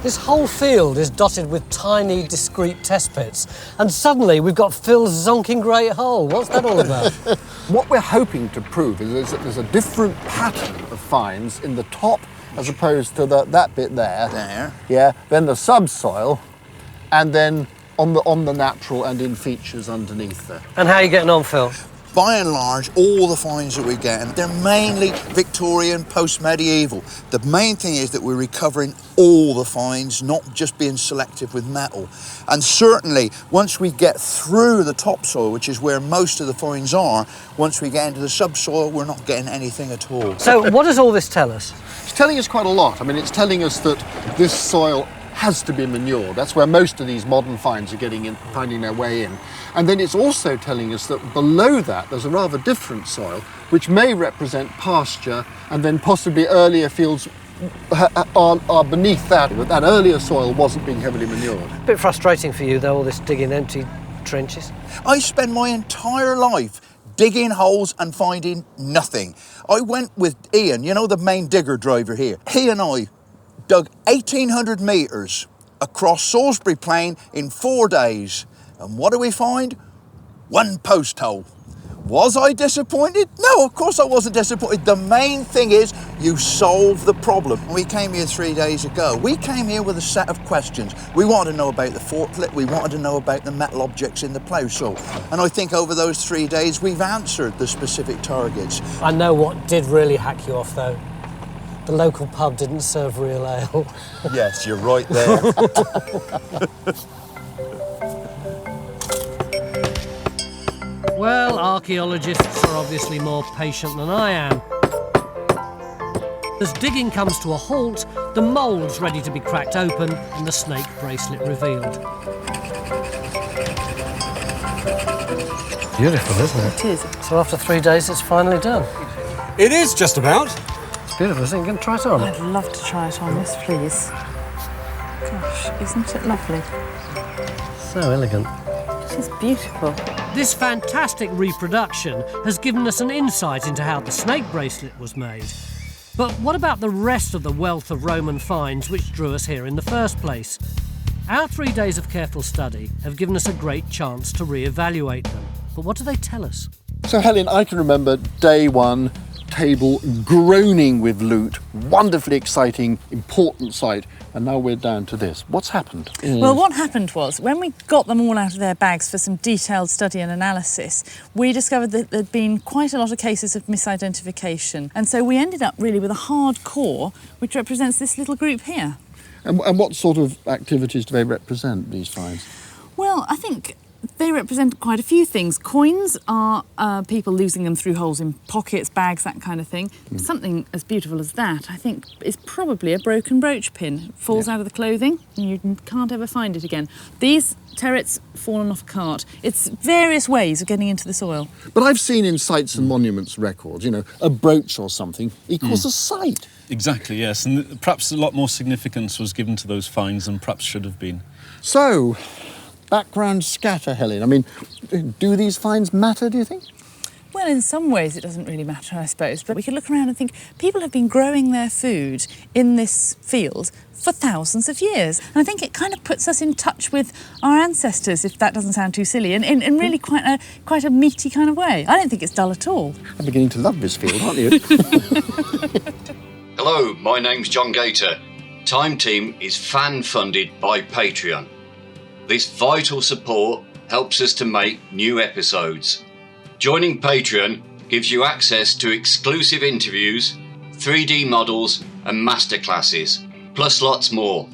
This whole field is dotted with tiny, discrete test pits, and suddenly we've got Phil's zonking great hole. What's that all about? What we're hoping to prove is that there's a different pattern of finds in the top as opposed to that bit there. There. Yeah, then the subsoil, and then on the natural and in features underneath there. And how are you getting on, Phil? By and large, all the finds that we get, and they're mainly Victorian, post-medieval. The main thing is that we're recovering all the finds, not just being selective with metal. And certainly, once we get through the topsoil, which is where most of the finds are, once we get into the subsoil, we're not getting anything at all. So what does all this tell us? It's telling us quite a lot. I mean, it's telling us that this soil has to be manured. That's where most of these modern finds are finding their way in. And then it's also telling us that below that there's a rather different soil which may represent pasture, and then possibly earlier fields are beneath that, but that earlier soil wasn't being heavily manured. A bit frustrating for you though, all this digging empty trenches. I spend my entire life digging holes and finding nothing. I went with Ian, you know, the main digger driver here. He and I dug 1,800 metres across Salisbury Plain in 4 days. And what do we find? One post hole. Was I disappointed? No, of course I wasn't disappointed. The main thing is you solve the problem. We came here 3 days ago. We came here with a set of questions. We wanted to know about the forklift. We wanted to know about the metal objects in the plough soil. And I think over those 3 days, we've answered the specific targets. I know what did really hack you off though. The local pub didn't serve real ale. Yes, you're right there. Well, archaeologists are obviously more patient than I am. As digging comes to a halt, the mould's ready to be cracked open and the snake bracelet revealed. Beautiful, isn't it? It is. So after 3 days, it's finally done. It is just about. It's beautiful, isn't it? You can try it on. I'd love to try it on, yes, please. Gosh, isn't it lovely? So elegant. It is beautiful. This fantastic reproduction has given us an insight into how the snake bracelet was made. But what about the rest of the wealth of Roman finds which drew us here in the first place? Our 3 days of careful study have given us a great chance to re-evaluate them. But what do they tell us? So Helen, I can remember day one, table groaning with loot, wonderfully exciting, important site, and now we're down to this. What's happened? Well, what happened was, when we got them all out of their bags for some detailed study and analysis, we discovered that there'd been quite a lot of cases of misidentification. And so we ended up really with a hard core, which represents this little group here. And what sort of activities do they represent, these finds? Well, I think they represent quite a few things. Coins are people losing them through holes in pockets, bags, that kind of thing. Something as beautiful as that, I think, is probably a broken brooch pin. It falls out of the clothing and you can't ever find it again. These turrets fallen off a cart. It's various ways of getting into the soil. But I've seen in sites and monuments records, you know, a brooch or something equals a site. Exactly, yes. And perhaps a lot more significance was given to those finds than perhaps should have been. So, background scatter, Helen. I mean, do these finds matter, do you think? Well, in some ways it doesn't really matter, I suppose, but we could look around and think people have been growing their food in this field for thousands of years. And I think it kind of puts us in touch with our ancestors, if that doesn't sound too silly, in really quite a meaty kind of way. I don't think it's dull at all. I'm beginning to love this field, aren't you? Hello, my name's John Gator. Time Team is fan-funded by Patreon. This vital support helps us to make new episodes. Joining Patreon gives you access to exclusive interviews, 3D models and masterclasses, plus lots more.